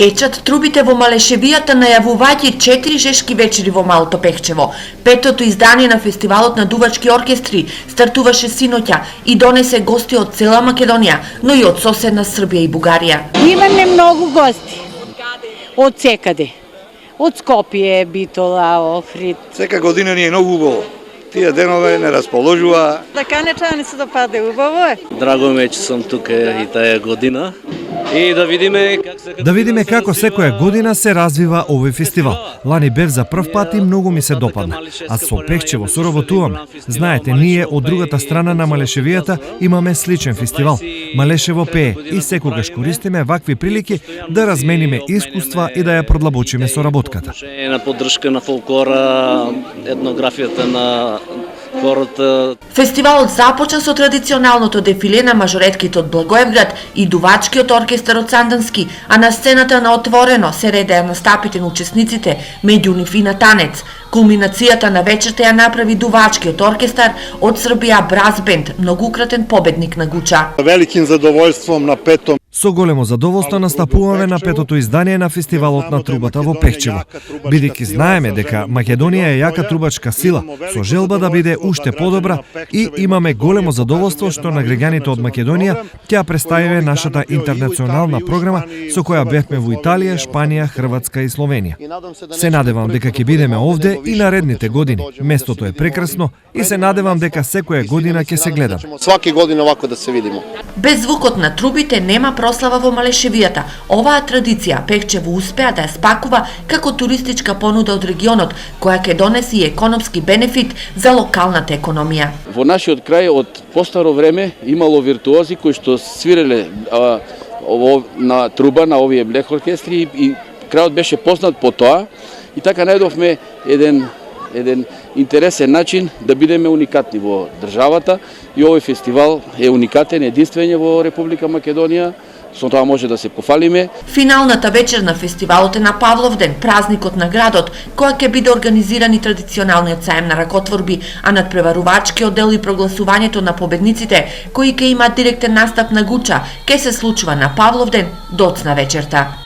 Ечат трубите во Малешевијата најавувајќи 4 жешки вечери во Малото Пехчево. Петото издание на фестивалот на дувачки оркестри стартуваше синоќа и донесе гости од цела Македонија, но и од соседна Србија и Бугарија. Имаме многу гости. Од секаде. Од Скопје, Битола, Охрид. Сека година ни е многу убаво. Тие денове не расположува. Да канечани се допаде, убаво е. Драго ме че сум тука и таа година. И да видиме како секоја година се развива овој фестивал. Лани бев за прв пат и многу ми се допадна. А со Пехчево соработуваме. Знаете, ние од другата страна на Малешевијата имаме сличен фестивал. Малешево пее и секогаш користиме вакви прилики да размениме искуства и да ја продлабочиме соработката. На поддршка на фолклора, етнографијата на хората. Фестивалот започна со традиционалното дефиле на мажоретките од Благоевград и дувачкиот оркестар од Сандански, а на сцената на отворено се редеа настапите на учесниците, меѓу нив и на танец. Кулминацијата на вечерта ја направи дувачкиот оркестар од Србија Браз Бенд, многукратен победник на Гуча. Великим задоволством на петом. Со големо задоволство настапуваме на петото издание на фестивалот на трубата во Пехчево. Бидејќи знаеме дека Македонија е јака трубачка сила, со желба да биде уште подобра и имаме големо задоволство што награѓаните од Македонија ќе представиме нашата интернационална програма со која бевме во Италија, Шпанија, Хрватска и Словенија. Се надевам дека ќе бидеме овде и наредните години. Местото е прекрасно и се надевам дека секоја година ќе се гледам. Сваки година овако да се видимо. Без звукот на трубите нема прослава во Малешевијата. Оваа традиција Пехчево успеа да ја спакува како туристичка понуда од регионот, која ќе донеси и економски бенефит за локалната економија. Во нашиот крај од постаро време имало виртуози кои што свиреле на труба на овие блех оркестри и крајот беше познат по тоа и така најдовме еден интересен начин да бидеме уникатни во државата и овој фестивал е уникатен, единствен во Република Македонија. Со тоа може да се пофалиме. Финалната вечер на фестивалот е на Павловден, празникот на градот, која ќе биде организиран и традиционалниот саем на ракотворби, а надпреварувачкиот дел и прогласувањето на победниците, кои ќе имаат директен настап на Гуча, ќе се случува на Павловден доцна вечерта.